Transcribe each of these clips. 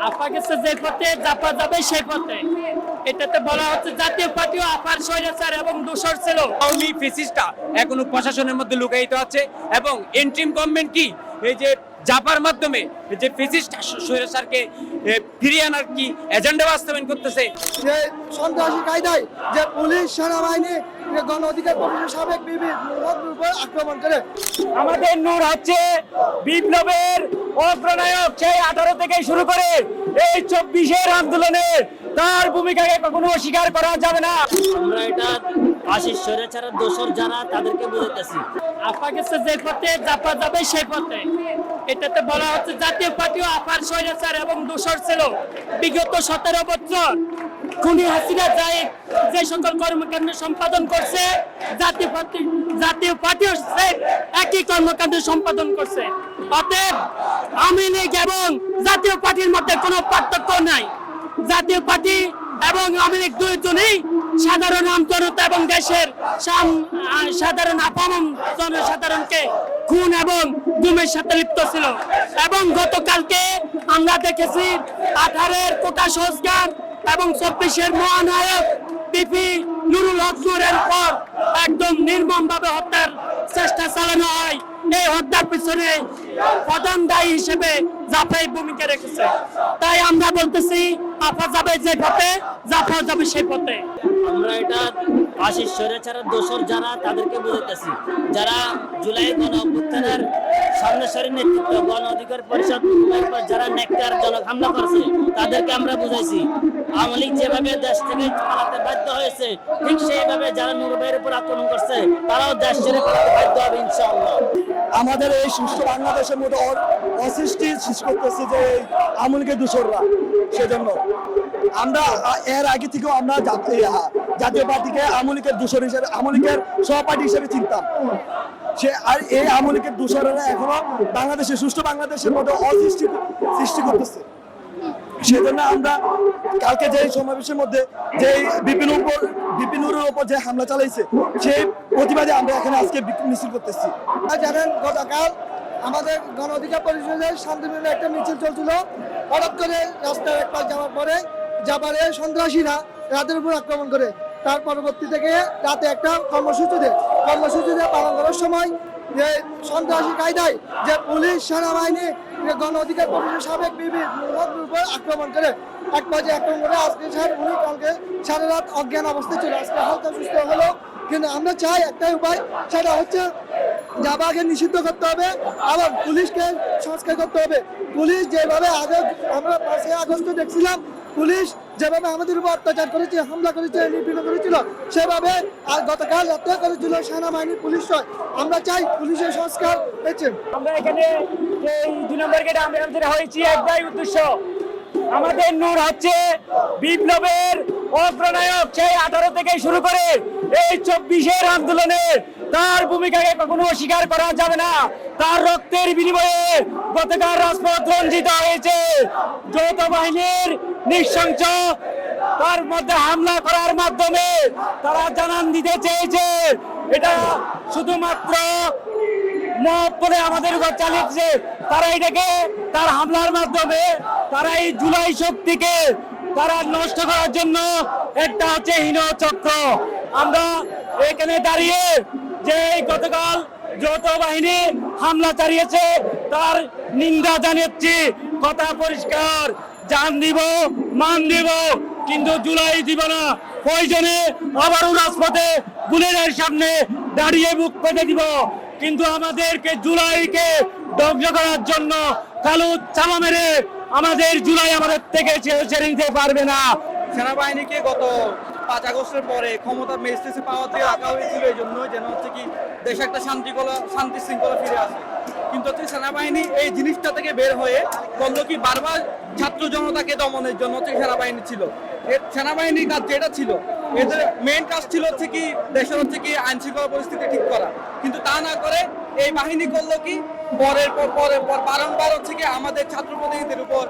আপা গেছে যে পথে জাপা যাবে সেই পথে। এটাতে বলা হচ্ছে জাতীয় পার্টি ও আপার স্বৈরাচার এবং দোষর ছিল। আওয়ামী ফেসিস্টটা এখনো প্রশাসনের মধ্যে লুকায়িত আছে এবং ইন্ট্রিম গভর্নমেন্ট কি এই যে জাপার মাধ্যমে যে ফেসিস্ট স্বৈরাচারকে ফিরিয়ে আনার কি এজেন্ডা বাস্তবায়ন করতেছে। যে সন্ত্রাসী কায়দায় যে পুলিশ সেনাবাহিনী গণ অধিকার পরিষদের সাবেক বিবির উপর আক্রমণ করে। আমাদের নূর হচ্ছে বিপ্লবের অগ্রনায়ক, সেই 18 থেকে শুরু করে এই 24-এর আন্দোলনের তার ভূমিকাকে কখনো অস্বীকার করা যাবে না। আমরা এটা আশিস স্বৈরাচারের দোষর যারা তাদেরকে বুঝাইতেছি। আপা গেছে যে পথে জাপা যাবে সেই পথে। এটাতে বলা হচ্ছে জাতীয় পার্টি ও আপার স্বৈরাচার এবং দোষর ছিল। বিগত 17 বছর খুনি হাসিনা যে সকল কর্মকাণ্ড সম্পাদন করছে, জাতীয় পার্টিও একই কর্মকাণ্ড সম্পাদন করছে। অতএব আওয়ামী লীগ এবং জাতীয় পার্টির মধ্যে কোনো পার্থক্য নাই। জাতীয় পার্টি এবং আওয়ামী লীগ দুইজনেই সাধারণ আমজনতা এবং দেশের সাধারণ আপামর জনসাধারণকে খুন এবং গুমের সাথে লিপ্ত ছিল। এবং গতকালকে আমরা দেখেছি 18-এর কোটা সংস্কার এবং 24-এর মহানায়ক বিপি নুরুল হক নূরের পর একদম নির্মমভাবে হত্যার চেষ্টা চালানো হয়। এই হত্যার পিছনে প্রধান দায়ী হিসেবে জাফাই ভূমিকা রেখেছে। তাই আমরা বলতেছি আপা যাবে যে পথে, জাফা যাবে সেই পথে। আমরা এটা আশিস স্বৈরাচারের দোষর যারা তাদেরকে বুঝাইতেছি। যারা জুলাই গণ অভ্যুত্থানের সামনেসারি নেতৃত্ব গণ অধিকার পরিষদ যারা নেককারজনক হামলা করছে তাদেরকে আমরা বুঝাইছি। আওয়ামী লীগ যেভাবে দেশ থেকে পালাতে বাধ্য হয়েছে, ঠিক সেইভাবে যারা নুরুবের উপর আক্রমণ করছে তারাও দেশ ছেড়ে পালাতে বাধ্য হবে ইনশাআল্লাহ। আমাদের এই সুষ্ঠু বাংলাদেশের মধ্যে অসৃষ্টি সৃষ্টি করতেছে যে আওয়ামী লীগের দূষররা। সেজন্য আমরা এর আগে থেকেও আমরা জাতীয় পার্টিকে আওয়ামী লীগের দূষর হিসেবে, আওয়ামী লীগের সহপাঠী হিসেবে চিনতাম। আর এই আওয়ামী লীগের দূষরেরা এখনো বাংলাদেশের সুষ্ঠু বাংলাদেশের মধ্যে অসৃষ্টি সৃষ্টি করতেছে। সেজন্য আমরা কালকে যে সমাবেশের মধ্যে যে বিপিনুরের উপর যে হামলা চালাইছে সেই প্রতিবাদে আমরা এখানে আজকে মিছিল করতেছি। জানেন গতকাল আমাদের গণ অধিকার পরিষদের শান্তিপূর্ণ একটা মিছিল চলছিল। হঠাৎ করে রাস্তার এক পাশ যাওয়ার পরে জাপারে সন্ত্রাসীরা রাতের উপর আক্রমণ করে। তার পরবর্তী থেকে রাতে একটা কর্মসূচিতে পালন করার সময় যে সন্ত্রাসী কায়দায় যে পুলিশ সেনাবাহিনী গণ অধিকার পরিষদের সাবেক বিবির উপর আক্রমণ করে। এক পর্যায়ে আক্রমণ করে আজকে উনি কালকে সারা রাত অজ্ঞান অবস্থায় ছিল। আজকে হালকা সুস্থ হলো। কিন্তু আমরা চাই একটাই উপায়, সেটা হচ্ছে জাপাকে নিষিদ্ধ করতে হবে, আবার পুলিশকে সংস্কার করতে হবে। পুলিশ যেভাবে আগে আমরা 5 আগস্ট দেখছিলাম, পুলিশ যেভাবে আমাদের উপর অত্যাচার করেছে, হামলা করেছে, নিপীড়ন করেছিল, সেভাবে আর গতকাল রাতে করেছিল সেনাবাহিনী পুলিশ। আমরা চাই পুলিশের সংস্কার হয়েছে। আমরা এখানে যে 2 নম্বর গেটে আমরা হয়েছি একটাই উদ্দেশ্য, আমাদের নূর হচ্ছে বিপ্লবের অগ্রনায়ক, সেই 18 থেকে শুরু করে এই 24-এর আন্দোলনের তার ভূমিকাকে কখনো অস্বীকার করা যাবে না। তার রক্তের বিনিময়ে গতকাল রাজপথ রঞ্জিত হয়েছে। যৌথ বাহিনীর নৃশংস তার মধ্যে হামলা করার মাধ্যমে তারা জানান দিতে চেয়েছে এটা শুধুমাত্র মহব্বতে আমাদের উপর চালিয়েছে। তারা এটাকে তার হামলার মাধ্যমে তারা এই জুলাই শক্তিকে তারা নষ্ট করার জন্য একটা হচ্ছে হীন চক্র। আমরা এখানে দাঁড়িয়ে যে গতকাল যৌথ বাহিনী হামলা চালিয়েছে তার নিন্দা জানাচ্ছি। কথা পরিষ্কার, জান দিব, মান দিব, কিন্তু জুলাই দিব না। প্রয়োজনে আবারও রাজপথে বুলেটের সামনে দাঁড়িয়ে বুক পেতে দিব, কিন্তু আমাদেরকে জুলাইকে ধ্বংস করার জন্য কালো চামা মেরে আমাদের জুলাই আমাদের থেকে ছেড়ে নিতে পারবে না। সেনাবাহিনীকে গত 5 আগস্টের পরে ক্ষমতা মেস্টেসে পাওয়া দিয়ে রাখা হয়েছিল এই জন্য যেন হচ্ছে কি দেশে একটা শান্তি শৃঙ্খলা ফিরে আসে। কিন্তু হচ্ছে সেনাবাহিনী এই জিনিসটা থেকে বের হয়ে বললো কি বারবার ছাত্র জনতাকে দমনের জন্য হচ্ছে সেনাবাহিনী ছিল। সেনাবাহিনীর কাজ যেটা ছিল, এদের মেইন কাজ ছিল হচ্ছে কি দেশের হচ্ছে কি আইন শৃঙ্খলা পরিস্থিতি ঠিক করা, কিন্তু তা না করে এই বাহিনী করলো কি পরের পর বারংবার হচ্ছে কি আমাদের ছাত্র প্রতিনিধিদের উপর,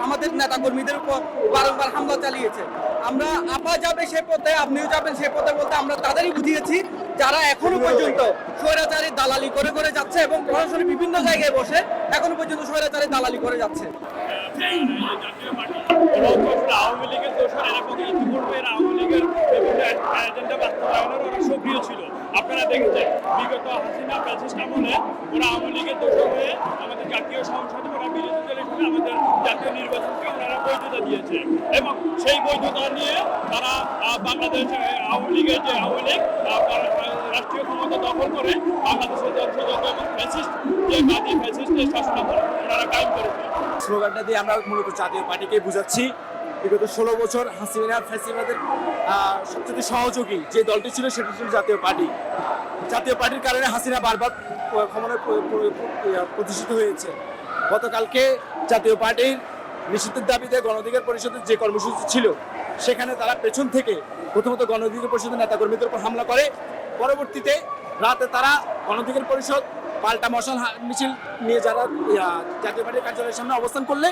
আমাদের নেতাকর্মীদের উপর বারংবার হামলা চালিয়েছে। আমরা আপা যাবে সে পথে, আপনিও যাবেন সে পথে বলতে আমরা তাদেরই বুঝিয়েছি যারা এখনো পর্যন্ত স্বৈরাচারী দালালি করে করে যাচ্ছে এবং প্রশাসনের বিভিন্ন জায়গায় বসে এখনো পর্যন্ত স্বৈরাচারী দালালি করে যাচ্ছে। আওয়ামী লীগের দোষর এবং ইতিপূর্বে আওয়ামী লীগের বিভিন্ন এজেন্ডা বাস্তবায়নের ওরা সক্রিয় ছিল। আপনারা দেখেছেন বিগত হাসিনা ফ্যাসিস্ট আমলে ওরা আওয়ামী লীগের দোষর হয়ে আমাদের জাতীয় সংসদে ওরা বিরোধী দল হিসেবে আমাদের জাতীয় নির্বাচনকে ওনারা বৈধতা দিয়েছে এবং সেই বৈধতা নিয়ে তারা বাংলাদেশ আওয়ামী লীগের যে আওয়ামী লীগ রাষ্ট্রীয় ক্ষমতা দখল করে বাংলাদেশের যন্ত্রযন্ত্র এবং ফ্যাসিস্ট যে বাদী ফ্যাসিস্টের শাসনামল ওনারা কায়েম করেছে। স্লোগানটা দিয়ে আমরা মূলত জাতীয় পার্টিকে বুঝাচ্ছি বিগত 16 বছর হাসিনা ফ্যাসিবাদের সবচেয়ে সহযোগী যে দলটি ছিল সেটি ছিল জাতীয় পার্টি। জাতীয় পার্টির কারণে হাসিনা বারবার ক্ষমতায় প্রতিষ্ঠিত হয়েছে। গতকালকে জাতীয় পার্টির নিষিদ্ধের দাবিতে গণ অধিকার পরিষদের যে কর্মসূচি ছিল সেখানে তারা পেছন থেকে প্রথমত গণ অধিকার পরিষদের নেতাকর্মীদের উপর হামলা করে, পরবর্তীতে রাতে তারা গণ অধিকার পরিষদ পাল্টা মশাল মিছিল নিয়ে যারা জাতীয় পার্টির কার্যালয়ের সামনে অবস্থান করলে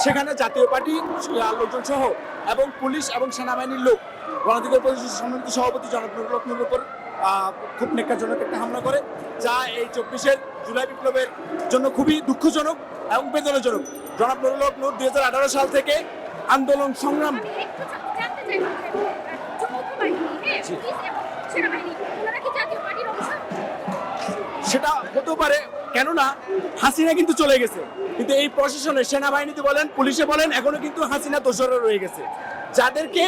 সেখানে জাতীয় পার্টির লোকজন সহ এবং পুলিশ এবং সেনাবাহিনীর লোক গণ অধিকার পরিষদের সম্মানিত সভাপতি জনাব নুরুল হক নুরুর উপর খুব নেক্কারজনক একটা হামলা করে, যা এই 24 জুলাই বিপ্লবের জন্য খুবই দুঃখজনক এবং বেদনাজনক। জনাব নুরুল হক নুর 2018 সাল থেকে আন্দোলন সংগ্রাম সেটা হতে পারে, কেননা হাসিনা কিন্তু চলে গেছে, কিন্তু এই প্রশাসনে সেনাবাহিনীতে বলেন পুলিশে বলেন এখনো কিন্তু হাসিনা দোষররা রয়ে গেছে, যাদেরকে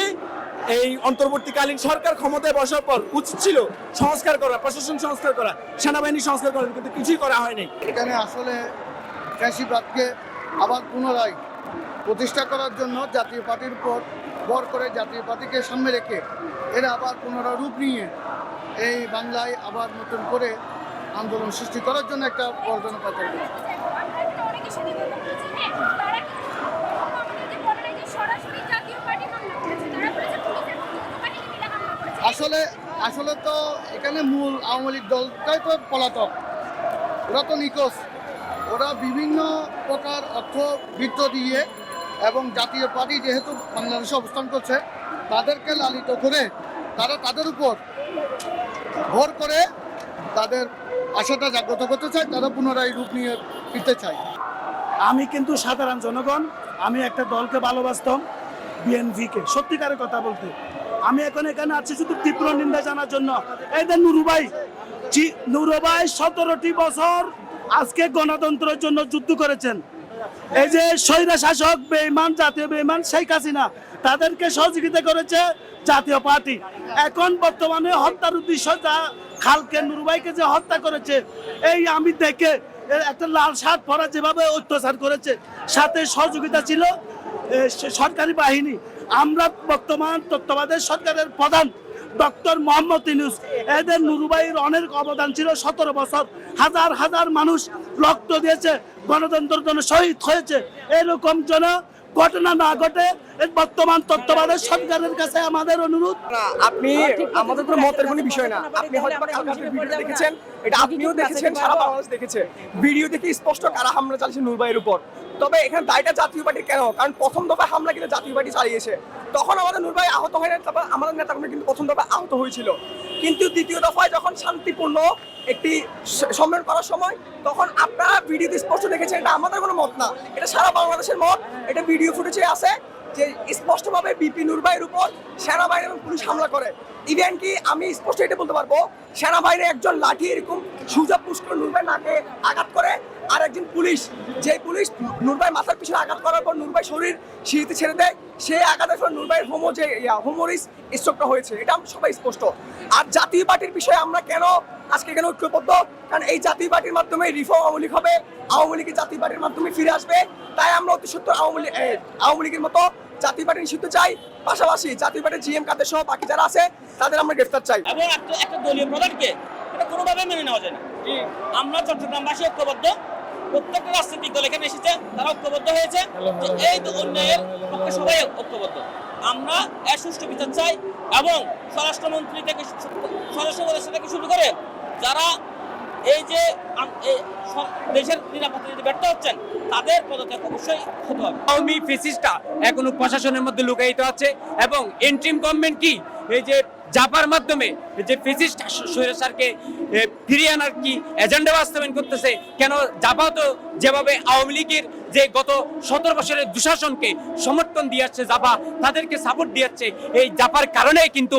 এই অন্তর্বর্তীকালীন সরকার ক্ষমতায় বসার পর উচিত ছিল সংস্কার করা, প্রশাসন সংস্কার করা, সেনাবাহিনী সংস্কার করা, কিন্তু কিছুই করা হয়নি। এখানে আসলে ফ্যাসিবাদকে আবার পুনরায় প্রতিষ্ঠা করার জন্য জাতীয় পার্টির উপর ভর করে জাতীয় পার্টিকে সামনে রেখে এরা আবার পুনরায় রূপ নিয়ে এই বাংলায় আবার নতুন করে আন্দোলন সৃষ্টি করার জন্য একটা বড়জনক পাচার করছে। আসলে তো এখানে মূল আওয়ামী লীগ দলটাই তো পলাতক, ওরা তো নিখোঁজ। ওরা বিভিন্ন প্রকার অর্থ বৃত্ত দিয়ে এবং জাতীয় পার্টি যেহেতু বাংলাদেশে অবস্থান করছে তাদেরকে লালিত করে তারা তাদের উপর ভর করে তাদের আশাটা জাগ্রত করতে চায়, তারা পুনরায় রূপ নিয়ে ফিরতে চায়। আমি কিন্তু সাধারণ জনগণ, আমি একটা দলকে ভালোবাসতাম, বিএনপিকে। সত্যিকারের কথা বলতে আমি এখন এখানে আছি শুধু তীব্র নিন্দা জানার জন্য। এদের নুরু ভাই 17টি বছর আজকে গণতন্ত্রের জন্য যুদ্ধ করেছেন। এই যে স্বৈরা শাসক বেঈমান, জাতীয় বেঈমান শেখ হাসিনা, তাদেরকে সহযোগিতা করেছে জাতীয় পার্টি। এখন বর্তমানে হত্যার উদ্দেশ্য যা খালকে নুরু ভাইকে যে হত্যা করেছে, এই আমি দেখে একটা লাল শার্ট পরা যেভাবে অত্যাচার করেছে, সাথে সহযোগিতা ছিল সরকারি বাহিনী। আমরা বর্তমান তত্ত্বাবধায়ক সরকারের প্রধান ডক্টর মোহাম্মদ ইউনূস, এদের নুরু ভাইয়ের অনেক অবদান ছিল। 17 বছর হাজার হাজার মানুষ রক্ত দিয়েছে, গণতন্ত্রের জন্য শহীদ হয়েছে। এরকম যেন ঘটনা না ঘটে বর্তমান তত্ত্বাবধায়ক সরকারের কাছে আমাদের অনুরোধ। আপনি আমাদের কোনো মতের কোনো বিষয় না, আপনি হয়তো কালকে ভিডিও দেখেছেন, এটা আপনিও দেখেছেন, সারা বাংলাদেশ দেখেছে। ভিডিও দেখে স্পষ্ট কারা হামলা চালিয়েছে নূর ভাইয়ের উপর। তবে এখানে দায়টা জাতীয় পার্টির কেন? কারণ প্রথম দফায় হামলা কিন্তু জাতীয় পার্টি চালিয়েছে, তখন আমাদের নূর ভাই আহত হয় না, তারপর আমাদের নেতাকর্মী কিন্তু প্রথম দফায় আহত হয়েছিল। কিন্তু দ্বিতীয় দফায় যখন শান্তিপূর্ণ একটি সম্মেলন করার সময় তখন আপনারা ভিডিওতে স্পষ্ট দেখেছেন, এটা আমাদের কোনো মত না, এটা সারা বাংলাদেশের মত। এটা ভিডিও ফুটেজে আছে যে স্পষ্টভাবে বিপি নূর ভাইয়ের উপর সেনাবাহিনী এবং পুলিশ হামলা করে। ইভেন কি আমি স্পষ্ট এটা বলতে পারবো, সেনাবাহিনীর একজন লাঠি এরকম সুজা পুশ করে নূর ভাই নাকে আঘাত করে, আর একজন পুলিশ, যে পুলিশ নূর ভাই মাথার পিছনে আঘাত করার পর নূর ভাই শরীর সিঁড়িতে ছেড়ে দেয়, সেই আঘাতের ফলে নূর ভাইয়ের হোমোরিস স্ট্রোকটা হয়েছে। এটা আমরা সবাই স্পষ্ট। আর জাতীয় পার্টির বিষয়ে আমরা কেন আজকে কেন ঐক্যবদ্ধ? কারণ এই জাতীয় পার্টির মাধ্যমে রিফর্ম আওয়ামী লীগ হবে, আওয়ামী লীগের জাতীয় পার্টির মাধ্যমে ফিরে আসবে। তাই আমরা অতি সত্ত্বর আওয়ামী লীগের মতো জাতীয় পার্টি নিষিদ্ধ চাই, পাশাপাশি জাতীয় পার্টির জিএম কাদের সহ বাকি যারা আছে তাদের আমরা গ্রেফতার চাই। এবং একটা দলীয় প্রধানকে এটা কোনোভাবে মেনে নেওয়া যায় না। আমরা চট্টগ্রামবাসী ঐক্যবদ্ধ, প্রত্যেকটা রাজনৈতিক দল এখানে এসেছে, তারা ঐক্যবদ্ধ হয়েছে যে এই অন্যায়ের পক্ষে সবাই ঐক্যবদ্ধ। আমরা এর সুষ্ঠু বিচার চাই এবং স্বরাষ্ট্রমন্ত্রী থেকে স্বরাষ্ট্র থেকে শুরু করে যারা এই যে দেশের নিরাপত্তা দিতে ব্যর্থ হচ্ছেন তাদের পদত্যাগ অবশ্যই হতে হবে। আওয়ামী ফ্যাসিস্টটা এখনো প্রশাসনের মধ্যে লুকায়িত আছে এবং ইন্টারিম গভর্নমেন্ট কি এই যে জাপার মাধ্যমে যে ফেসিস্ট স্বৈরাচারকে ফিরিয়ে আনার কি এজেন্ডা বাস্তবায়ন করতেছে? কেন জাপাও তো যেভাবে আওয়ামী লীগের যে গত 17 বছরের দুঃশাসনকে সমর্থন দিয়ে আসছে, জাপা তাদেরকে সাপোর্ট দিয়ে যাচ্ছে, এই জাপার কারণে কিন্তু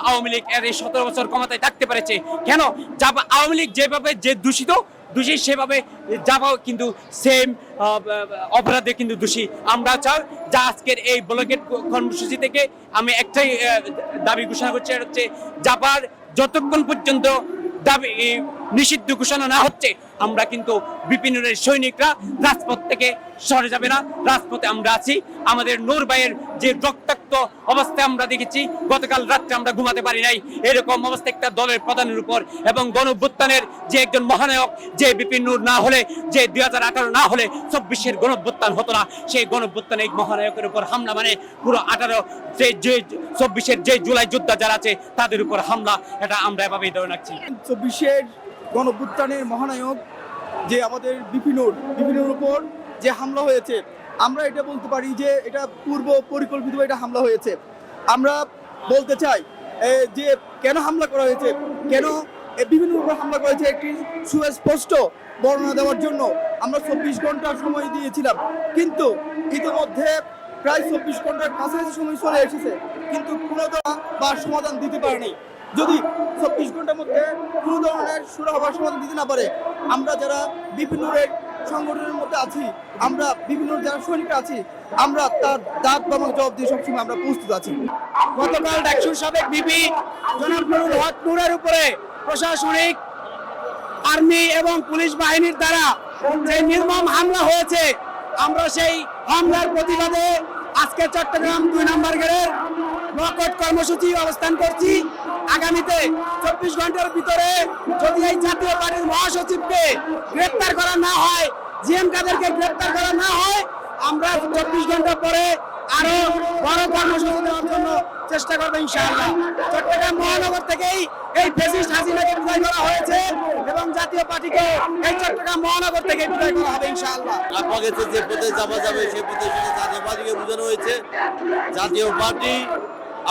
আওয়ামী লীগ এর এই 17 বছর ক্ষমতায় থাকতে পেরেছে। কেন জাপা আওয়ামী লীগ যেভাবে যে দোষী সেভাবে জাপাও কিন্তু সেম অপরাধে কিন্তু দোষী। আমরা চাই যা আজকের এই ব্লকেট কর্মসূচি থেকে আমি একটাই দাবি ঘোষণা করছি, এটা হচ্ছে জাপার যতক্ষণ পর্যন্ত দাবি নিষিদ্ধ ঘোষণা না হচ্ছে আমরা কিন্তু বিপিনের সৈনিকরা রাজপথ থেকে সরে যাবে না। রাজপথে আমরা আছি। আমাদের নূর ভাইয়ের যে রক্তাক্ত অবস্থায় আমরা দেখেছি, গতকাল রাত্রে আমরা ঘুমাতে পারি নাই, এরকম অবস্থা একটা দলের প্রধানের উপর এবং গণঅভ্যুত্থানের যে একজন মহানায়ক, যে বিপিন নূর না হলে, যে 2018 না হলে 24-এর গণঅভ্যুত্থান হতো না, সেই গণঅভ্যুত্থানে এই মহানায়কের উপর হামলা মানে পুরো 24-এর যে জুলাই যোদ্ধা যারা আছে তাদের উপর হামলা, এটা আমরা এভাবেই ধরে রাখছি। 24-এর গণঅভ্যুত্থানের মহানায়ক যে আমাদের বিপিনের উপর যে হামলা হয়েছে, আমরা এটা বলতে পারি যে এটা পূর্ব পরিকল্পিত এটা হামলা হয়েছে। আমরা বলতে চাই যে কেন হামলা করা হয়েছে, কেন বিপিনের উপর হামলা করেছে একটি সুস্পষ্ট বর্ণনা দেওয়ার জন্য আমরা 24 ঘন্টার সময় দিয়েছিলাম, কিন্তু ইতিমধ্যে প্রায় 24 ঘন্টার কাছাকাছি সময় চলে এসেছে, কিন্তু কোনো বা সমাধান দিতে পারেনি। যদি 24 ঘন্টার মধ্যে কোনো ধরনের সুরাহা সমাধান দিতে না পারে, আমরা যারা বিভিন্ন সংগঠনের মধ্যে আছি, আমরা বিভিন্ন যারা সৈনিক আছি, আমরা তার দাঁত বা জবাব দিয়ে সবসময় আমরা প্রস্তুত আছি। গতকাল ডাকসুর সাবেক বিপি জনাব নুরুল হক নূরের উপরে প্রশাসনিক আর্মি এবং পুলিশ বাহিনীর দ্বারা যে নির্মম হামলা হয়েছে, আমরা সেই হামলার প্রতিবাদে আজকে চট্টগ্রাম 2 নম্বর গেটের ব্লকআউট কর্মসূচি অবস্থান করছি। আগামীতে 24 ঘন্টার ভিতরে যদি এই জাতীয় পার্টির মহাসচিবকে গ্রেপ্তার করা না হয়, জিএম কাদেরকে গ্রেপ্তার করা না হয়, আমরা 24 ঘন্টা পরে আরো বড় কর্মসূচি দেওয়ার জন্য চেষ্টা করবো ইনশাআল্লাহ। চট্টগ্রাম মহানগর থেকেই এই ফ্যাসিস্ট হাসিনাকে বিদায় করা হয়েছে এবং জাতীয় পার্টিকে এই চট্টগ্রাম মহানগর থেকে বিদায় করা হবে ইনশাআল্লাহ। আপনাকে যে পথে যাওয়া যাবে সেই পথে জাতীয় পার্টিকে বোঝানো হয়েছে। জাতীয় পার্টি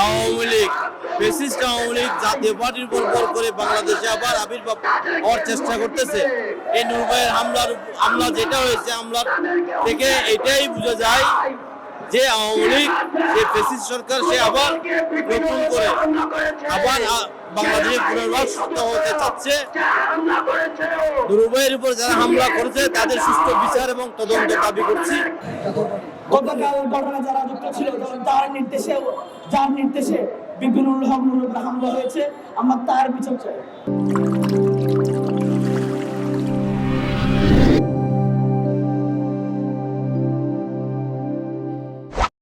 আওয়ামী লীগ, ফ্যাসিস্ট আওয়ামী লীগ জাতীয় পার্টির উপর ভর করে বাংলাদেশে আবার আবির্ভাব হওয়ার চেষ্টা করতেছে। এই নূর ভাইয়ের হামলা যেটা হয়েছে, হামলার থেকে এটাই বোঝা যায় যে আওয়ামী লীগ, যে ফ্যাসিস্ট সরকার, সে আবার নতুন করে আবার বাংলাদেশে পুনর্বাস হতে চাচ্ছে। নূর ভাইয়ের উপর যারা হামলা করেছে তাদের সুষ্ঠু বিচার এবং তদন্ত দাবি করছি। গতকাল ঘটনা যারা যুক্ত ছিল, যার নির্দেশে বিপিনুল হক নূরের উপর হামলা হয়েছে, আমরা তার বিচার চাই।